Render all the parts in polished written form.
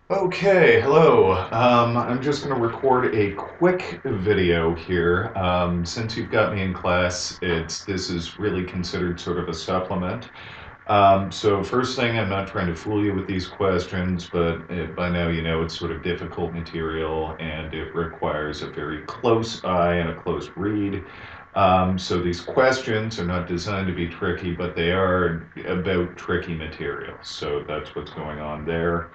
Okay, hello. I'm just going to record a quick video here. Since you've got me in class, this is really considered sort of a supplement. So first thing, I'm not trying to fool you with these questions, but by now you know it's sort of difficult material and it requires a very close eye and a close read. So these questions are not designed to be tricky, but they are about tricky material. So that's what's going on there.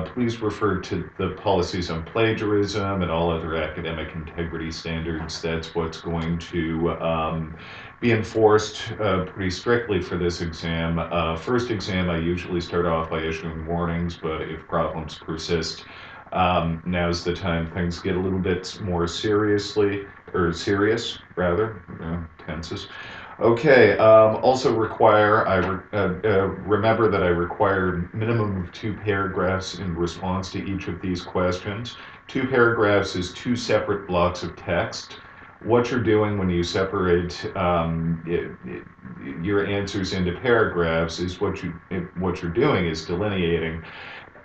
Please refer to the policies on plagiarism and all other academic integrity standards. That's what's going to be enforced pretty strictly for this exam. First exam, I usually start off by issuing warnings, but if problems persist, now's the time things get a little bit more serious rather, tenses. Okay, also remember that I require minimum of 2 paragraphs in response to each of these questions. 2 paragraphs is 2 separate blocks of text. What you're doing when you separate your answers into paragraphs is what you're doing is delineating.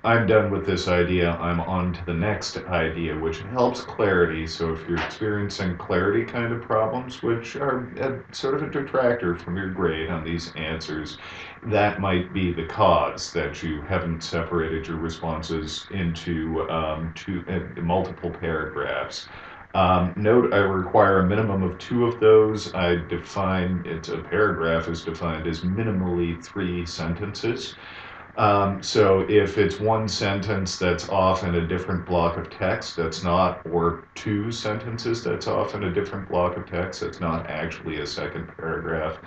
I'm done with this idea, I'm on to the next idea, which helps clarity. So if you're experiencing clarity kind of problems, which are sort of a detractor from your grade on these answers, that might be the cause that you haven't separated your responses into multiple paragraphs. Note, I require a minimum of 2 of those. A paragraph is defined as minimally 3 sentences. So if it's one sentence that's off in a different block of text, that's not, or 2 sentences that's off in a different block of text, that's not actually a second paragraph.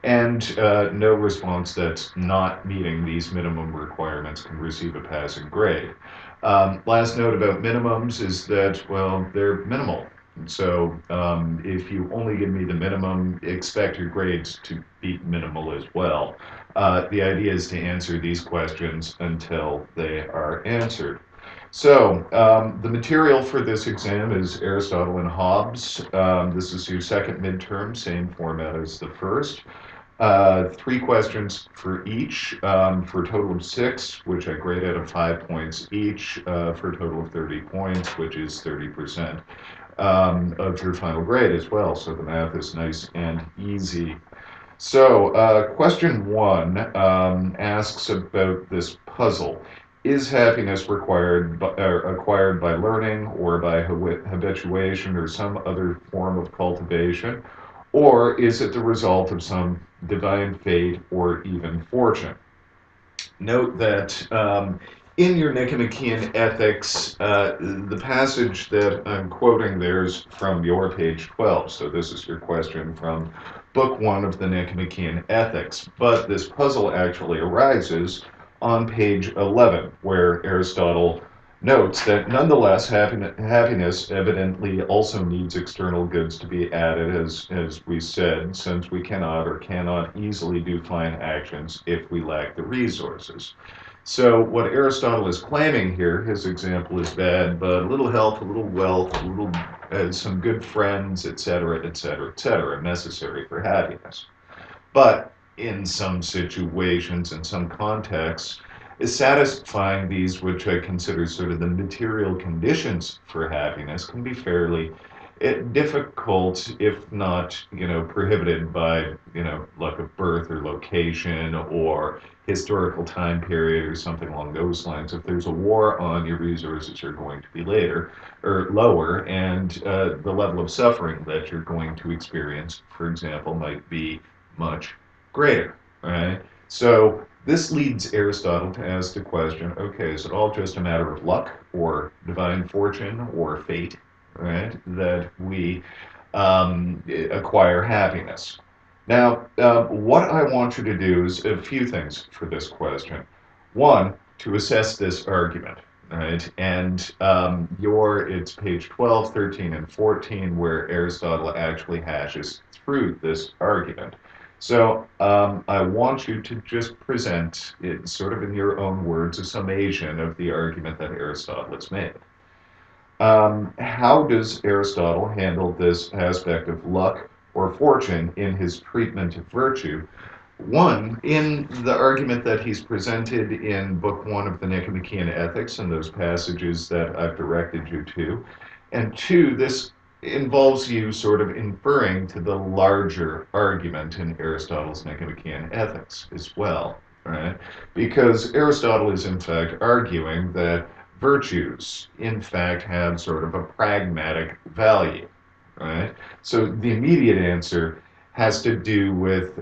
And no response that's not meeting these minimum requirements can receive a passing grade. Last note about minimums is that, well, they're minimal. So if you only give me the minimum, expect your grades to be minimal as well. The idea is to answer these questions until they are answered. So the material for this exam is Aristotle and Hobbes. This is your second midterm, same format as the first. 3 questions for each, for a total of 6, which I grade out of 5 points each, for a total of 30 points, which is 30% of your final grade as well. So the math is nice and easy. So, question 1 asks about this puzzle. Is happiness acquired by learning or by habituation or some other form of cultivation? Or is it the result of some divine fate or even fortune? Note that in your Nicomachean Ethics, the passage that I'm quoting there is from your page 12. So this is your question from book 1 of the Nicomachean Ethics. But this puzzle actually arises on page 11, where Aristotle notes that nonetheless happiness evidently also needs external goods to be added, as we said, since we cannot easily do fine actions if we lack the resources. So what Aristotle is claiming here, his example is bad, but a little health, a little wealth, some good friends, etc., etc., etc., necessary for happiness. But in some situations, in some contexts, is satisfying these, which I consider sort of the material conditions for happiness, can be fairly difficult, if not, prohibited by, luck of birth or location or historical time period or something along those lines. If there's a war on, your resources are going to be later or lower, and the level of suffering that you're going to experience, for example, might be much greater, right? So this leads Aristotle to ask the question, okay, is it all just a matter of luck or divine fortune or fate, right, that we acquire happiness? Now, what I want you to do is a few things for this question. One, to assess this argument, right? And it's page 12, 13, and 14 where Aristotle actually hashes through this argument. So I want you to just present it sort of in your own words, a summation of the argument that Aristotle has made. How does Aristotle handle this aspect of luck or fortune in his treatment of virtue? One, in the argument that he's presented in Book 1 of the Nicomachean Ethics and those passages that I've directed you to. And two, this involves you sort of inferring to the larger argument in Aristotle's Nicomachean Ethics as well, right? Because Aristotle is in fact arguing that virtues, in fact, have sort of a pragmatic value, right? So the immediate answer has to do with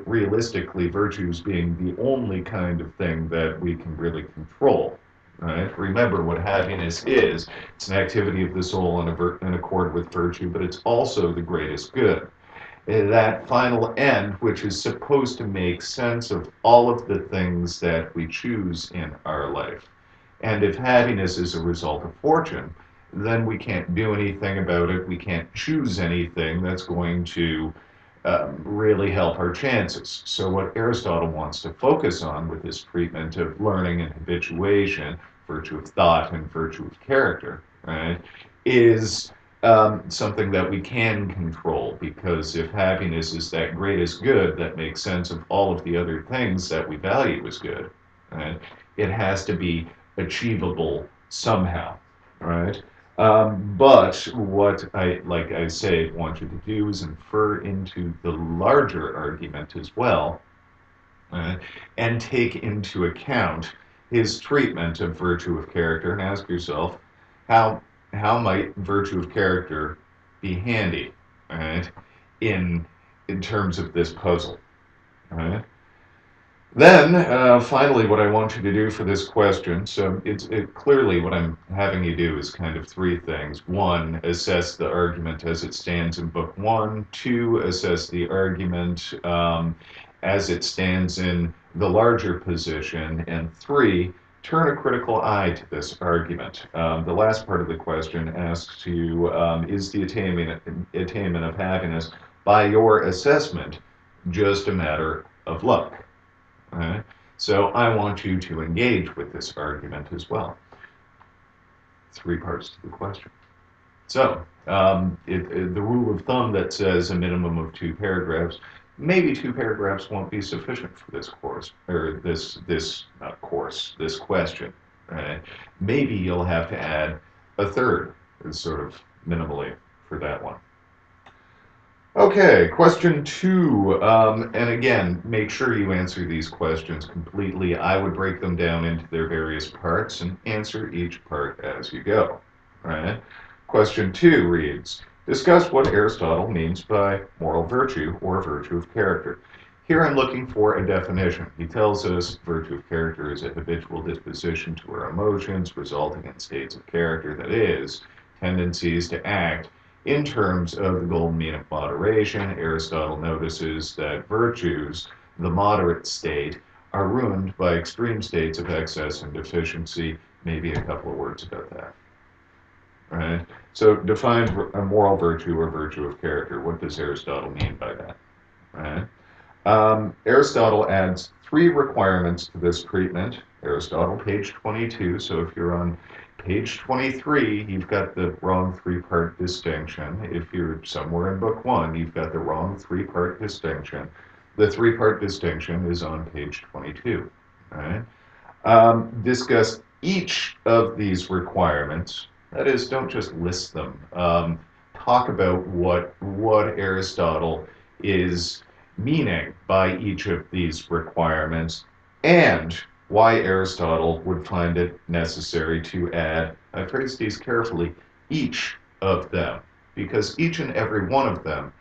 realistically virtues being the only kind of thing that we can really control. Right? Remember what happiness is. It's an activity of the soul in accord with virtue, but it's also the greatest good. That final end, which is supposed to make sense of all of the things that we choose in our life. And if happiness is a result of fortune, then we can't do anything about it. We can't choose anything that's going to really help our chances. So what Aristotle wants to focus on with his treatment of learning and habituation, virtue of thought and virtue of character, right, is something that we can control, because if happiness is that greatest good that makes sense of all of the other things that we value as good, right, it has to be achievable somehow, right? But what like I say, want you to do is infer into the larger argument as well, uh, and take into account his treatment of virtue of character, and ask yourself, how how might virtue of character be handy, right, in in terms of this puzzle, right? Then, finally, what I want you to do for this question, so clearly what I'm having you do is kind of three things. One, assess the argument as it stands in Book 1. Two, assess the argument as it stands in the larger position. And three, turn a critical eye to this argument. The last part of the question asks you, is the attainment of happiness, by your assessment, just a matter of luck? Right? So I want you to engage with this argument as well. Three parts to the question. So the rule of thumb that says a minimum of 2 paragraphs, maybe 2 paragraphs won't be sufficient for this course, or this not course, this question. Right? Maybe you'll have to add a third, sort of minimally, for that one. Okay, question 2. And again, make sure you answer these questions completely. I would break them down into their various parts and answer each part as you go. Right? Question 2 reads, discuss what Aristotle means by moral virtue or virtue of character. Here I'm looking for a definition. He tells us virtue of character is a habitual disposition to our emotions, resulting in states of character, that is, tendencies to act in terms of the golden mean of moderation. Aristotle notices that virtues, the moderate state, are ruined by extreme states of excess and deficiency. Maybe a couple of words about that. Right? So define a moral virtue or virtue of character. What does Aristotle mean by that? Right? Aristotle adds 3 requirements to this treatment. Aristotle, page 22. So if you're on page 23, you've got the wrong 3-part distinction. If you're somewhere in Book 1, you've got the wrong 3-part distinction. The 3-part distinction is on page 22. Right? Discuss each of these requirements. That is, don't just list them. Talk about what Aristotle is meaning by each of these requirements, and why Aristotle would find it necessary to add, I phrase these carefully, each of them, because each and every one of them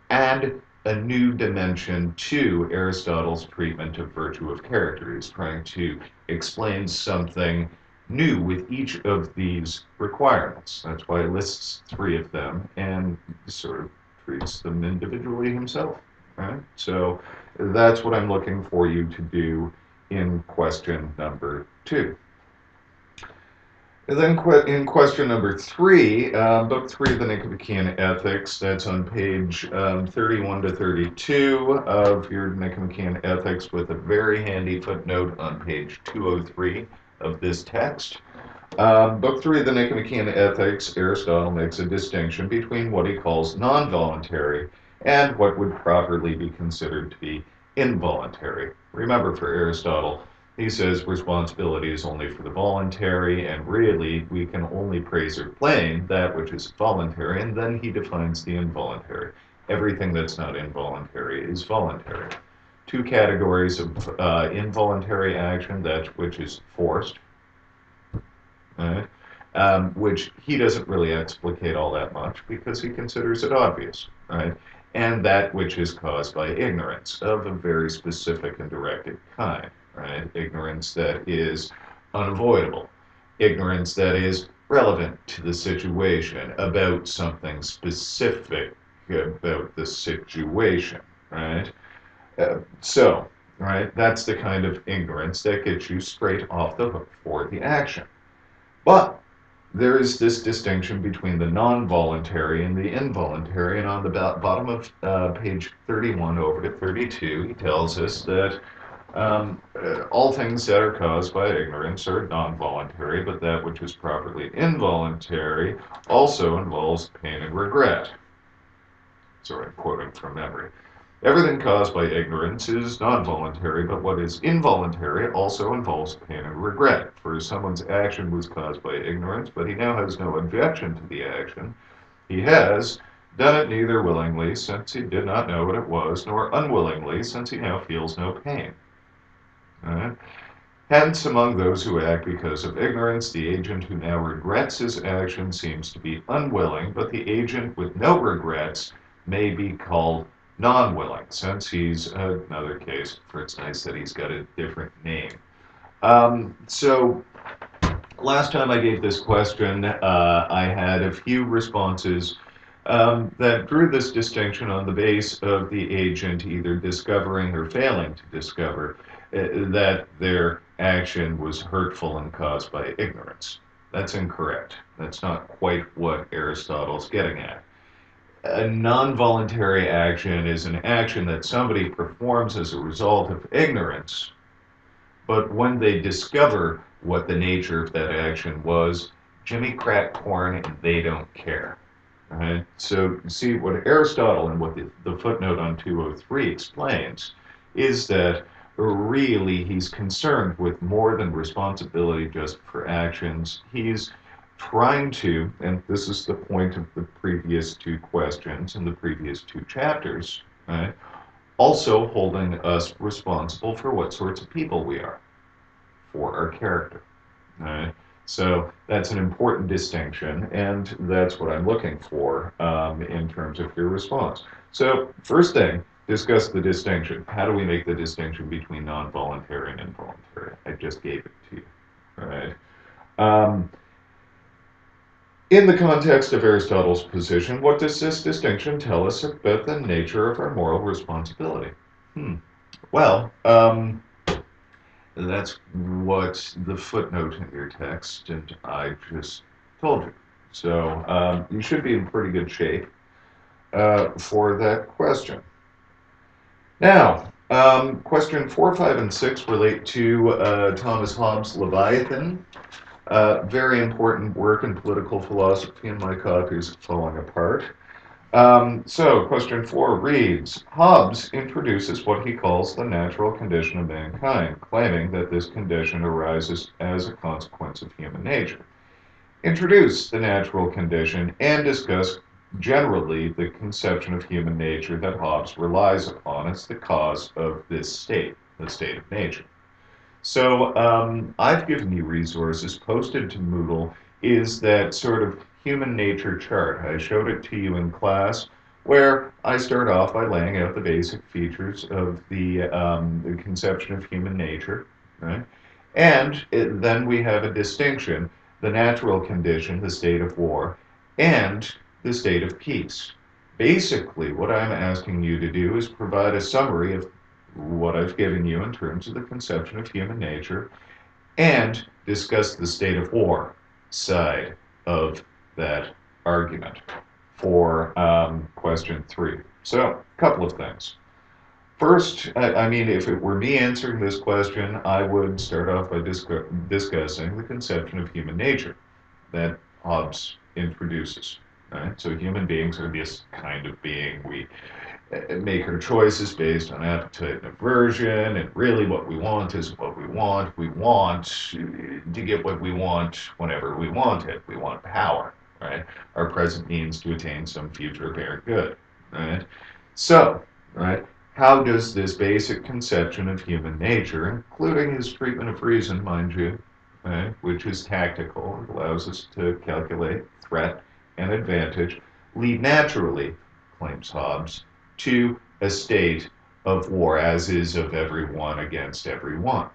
add a new dimension to Aristotle's treatment of virtue of character. He's trying to explain something new with each of these requirements. That's why he lists 3 of them and sort of treats them individually himself. Right? So that's what I'm looking for you to do in question number 2. And then in question number 3, book 3 of the Nicomachean Ethics, that's on page 31 to 32 of your Nicomachean Ethics, with a very handy footnote on page 203 of this text. Book 3 of the Nicomachean Ethics, Aristotle makes a distinction between what he calls non-voluntary and what would properly be considered to be involuntary. Remember, for Aristotle, he says responsibility is only for the voluntary, and really we can only praise or blame that which is voluntary, and then he defines the involuntary. Everything that's not involuntary is voluntary. Two categories of involuntary action, that which is forced, right? Which he doesn't really explicate all that much because he considers it obvious, right? And that which is caused by ignorance of a very specific and directed kind, right? Ignorance that is unavoidable, ignorance that is relevant to the situation, about something specific about the situation, right? So, right, that's the kind of ignorance that gets you straight off the hook for the action. But there is this distinction between the non-voluntary and the involuntary, and on the bottom of page 31 over to 32, he tells us that all things that are caused by ignorance are non-voluntary, but that which is properly involuntary also involves pain and regret. Sorry, I'm quoting from memory. Everything caused by ignorance is non-voluntary, but what is involuntary also involves pain and regret. For someone's action was caused by ignorance, but he now has no objection to the action. He has done it neither willingly, since he did not know what it was, nor unwillingly, since he now feels no pain. Right? Hence, among those who act because of ignorance, the agent who now regrets his action seems to be unwilling, but the agent with no regrets may be called non-willing, since he's another case, for it's nice that he's got a different name. So last time I gave this question, I had a few responses that drew this distinction on the base of the agent either discovering or failing to discover that their action was hurtful and caused by ignorance. That's incorrect. That's not quite what Aristotle's getting at. A non-voluntary action is an action that somebody performs as a result of ignorance, but when they discover what the nature of that action was, Jimmy cracked corn and they don't care. Right? So, see, what Aristotle and what the footnote on 203 explains is that really he's concerned with more than responsibility just for actions. He's trying to, and this is the point of the previous two questions in the previous two chapters, right? Also holding us responsible for what sorts of people we are, for our character. Right? So that's an important distinction, and that's what I'm looking for in terms of your response. So first thing, discuss the distinction. How do we make the distinction between non-voluntary and involuntary? I just gave it to you. Right? In the context of Aristotle's position, what does this distinction tell us about the nature of our moral responsibility? Well, that's what the footnote in your text and I just told you. So you should be in pretty good shape for that question. Now, question 4, 5, and 6 relate to Thomas Hobbes' Leviathan. Very important work in political philosophy, and my copy is falling apart. So, question 4 reads, Hobbes introduces what he calls the natural condition of mankind, claiming that this condition arises as a consequence of human nature. Introduce the natural condition and discuss generally the conception of human nature that Hobbes relies upon as the cause of this state, the state of nature. So I've given you resources. Posted to Moodle is that sort of human nature chart. I showed it to you in class, where I start off by laying out the basic features of the conception of human nature, right? And then we have a distinction, the natural condition, the state of war, and the state of peace. Basically, what I'm asking you to do is provide a summary of what I've given you in terms of the conception of human nature, and discuss the state of war side of that argument for question 3. So, a couple of things. First, I mean, if it were me answering this question, I would start off by discussing the conception of human nature that Hobbes introduces. Right? So human beings are this kind of being. We make our choices based on appetite and aversion, and really what we want is what we want. We want to get what we want whenever we want it. We want power, right? Our present means to attain some future apparent good, right? So, right, how does this basic conception of human nature, including his treatment of reason, mind you, right, which is tactical, it allows us to calculate threat and advantage, lead naturally, claims Hobbes, to a state of war, as is of everyone against everyone.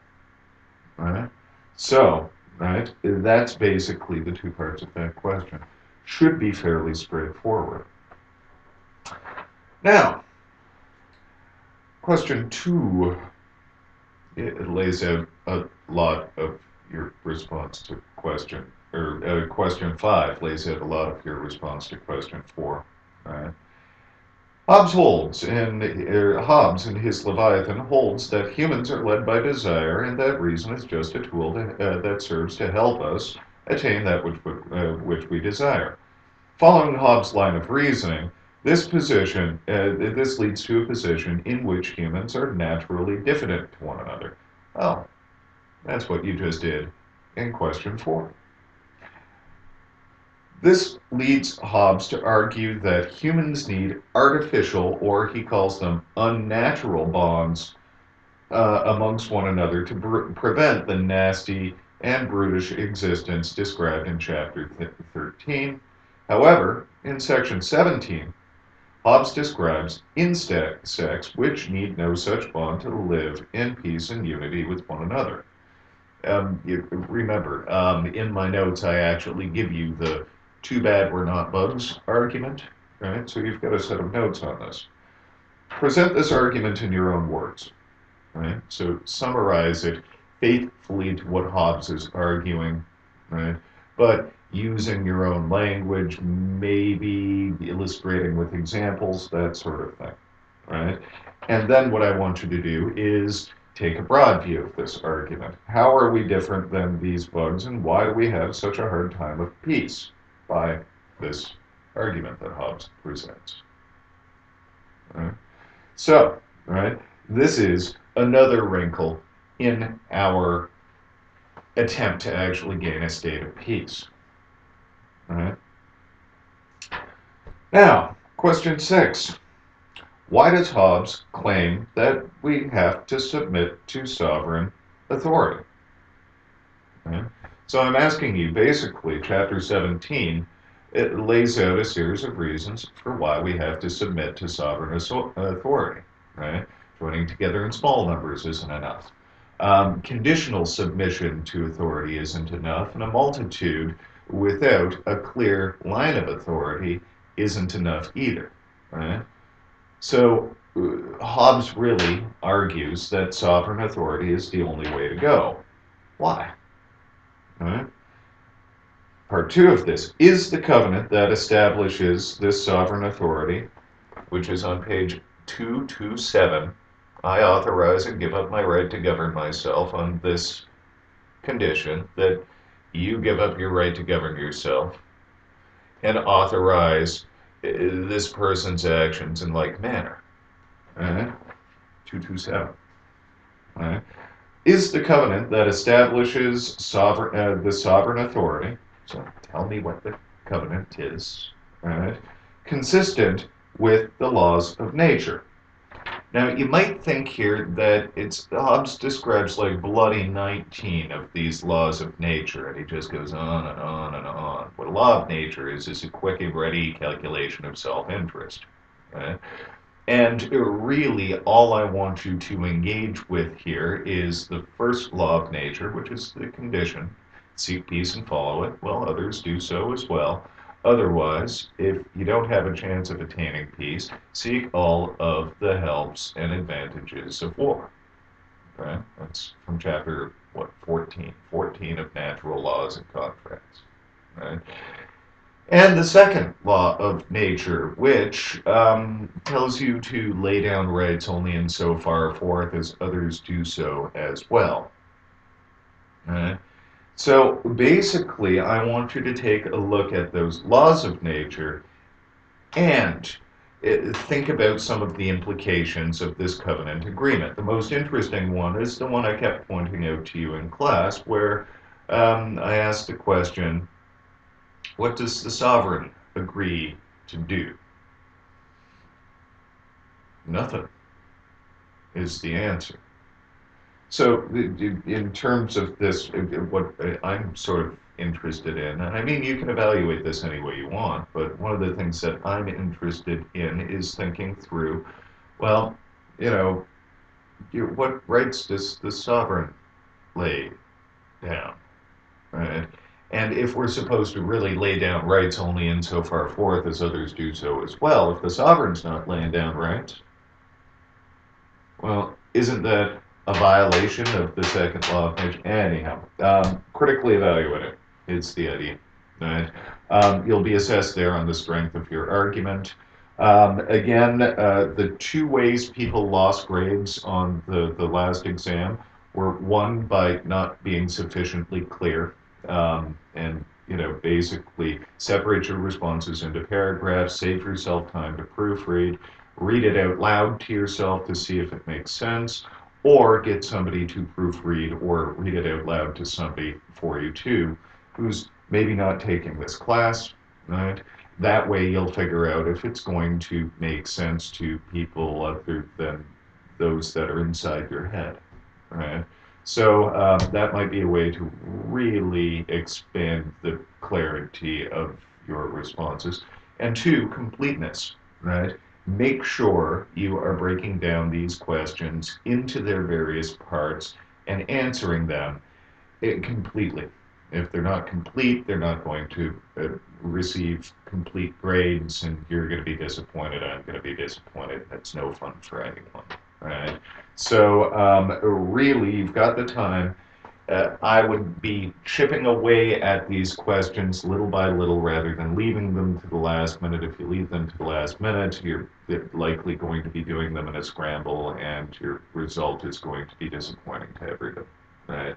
Right? So, right, that's basically the two parts of that question. Should be fairly straightforward. Now, question 2, it lays out a lot of your response to question, or question 5 lays out a lot of your response to question 4. Right? Hobbes in his Leviathan holds that humans are led by desire, and that reason is just a tool that serves to help us attain that which we desire. Following Hobbes' line of reasoning, this leads to a position in which humans are naturally diffident to one another. Oh, that's what you just did in question 4. This leads Hobbes to argue that humans need artificial, or he calls them unnatural, bonds amongst one another to prevent the nasty and brutish existence described in chapter 13. However, in section 17, Hobbes describes insects which need no such bond to live in peace and unity with one another. You remember, in my notes, I actually give you the too bad we're not bugs argument, right? So you've got a set of notes on this. Present this argument in your own words, right? So summarize it faithfully to what Hobbes is arguing, right? But using your own language, maybe illustrating with examples, that sort of thing, right? And then what I want you to do is take a broad view of this argument. How are we different than these bugs, and why do we have such a hard time of peace by this argument that Hobbes presents? Right? So, right, this is another wrinkle in our attempt to actually gain a state of peace. Right? Now, question 6. Why does Hobbes claim that we have to submit to sovereign authority? Right? So I'm asking you, basically, chapter 17, it lays out a series of reasons for why we have to submit to sovereign authority. Right? Joining together in small numbers isn't enough. Conditional submission to authority isn't enough, and a multitude without a clear line of authority isn't enough either. Right? So Hobbes really argues that sovereign authority is the only way to go. Why? Right? Part 2 of this is the covenant that establishes this sovereign authority, which is on page 227. I authorize and give up my right to govern myself on this condition that you give up your right to govern yourself and authorize this person's actions in like manner. Right? 227. Right? Is the covenant that establishes the sovereign authority, so tell me what the covenant is, right, consistent with the laws of nature. Now, you might think here that Hobbes describes like bloody 19 of these laws of nature, and he just goes on and on and on. What a law of nature is a quick and ready calculation of self-interest. Right? And really, all I want you to engage with here is the first law of nature, which is the condition. Seek peace and follow it. Well, others do so as well. Otherwise, if you don't have a chance of attaining peace, seek all of the helps and advantages of war. Right? That's from chapter, 14? 14 of Natural Laws and Contracts. Right? And the second law of nature, which tells you to lay down rights only in so far forth as others do so as well. So basically, I want you to take a look at those laws of nature and think about some of the implications of this covenant agreement. The most interesting one is the one I kept pointing out to you in class, where I asked the question, what does the sovereign agree to do? Nothing is the answer. So in terms of this, what I'm sort of interested in, and I mean, you can evaluate this any way you want, but one of the things that I'm interested in is thinking through, well, you know, what rights does the sovereign lay down, right? And if we're supposed to really lay down rights only insofar forth as others do so as well, if the sovereign's not laying down rights, well, isn't that a violation of the second law of nature? Anyhow, critically evaluate it is the idea. Right? You'll be assessed there on the strength of your argument. Again, the two ways people lost grades on the last exam were one, by not being sufficiently clear, and basically separate your responses into paragraphs, save yourself time to proofread, read it out loud to yourself to see if it makes sense, or get somebody to proofread or read it out loud to somebody for you too, who's maybe not taking this class, right? That way you'll figure out if it's going to make sense to people other than those that are inside your head, right? So that might be a way to really expand the clarity of your responses. And two, completeness, right? Make sure you are breaking down these questions into their various parts and answering them completely. If they're not complete, they're not going to receive complete grades, and you're going to be disappointed. I'm going to be disappointed. That's no fun for anyone, right? So really, you've got the time. I would be chipping away at these questions little by little rather than leaving them to the last minute. If you leave them to the last minute, you're likely going to be doing them in a scramble, and your result is going to be disappointing to everybody, right?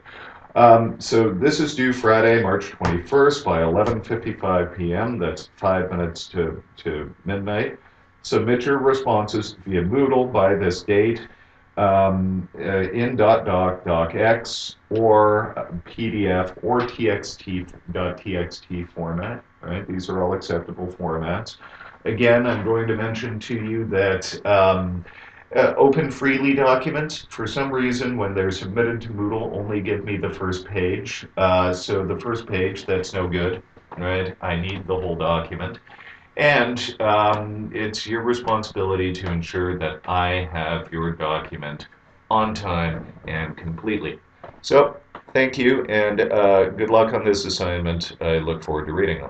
So this is due Friday, March 21st by 11:55 p.m. That's 5 minutes to midnight. Submit your responses via Moodle by this date in .doc.docx or PDF or txt.txt format. Right? These are all acceptable formats. Again, I'm going to mention to you that open freely documents, for some reason, when they're submitted to Moodle, only give me the first page. So the first page, that's no good, right? I need the whole document. And it's your responsibility to ensure that I have your document on time and completely. So thank you, and good luck on this assignment. I look forward to reading them.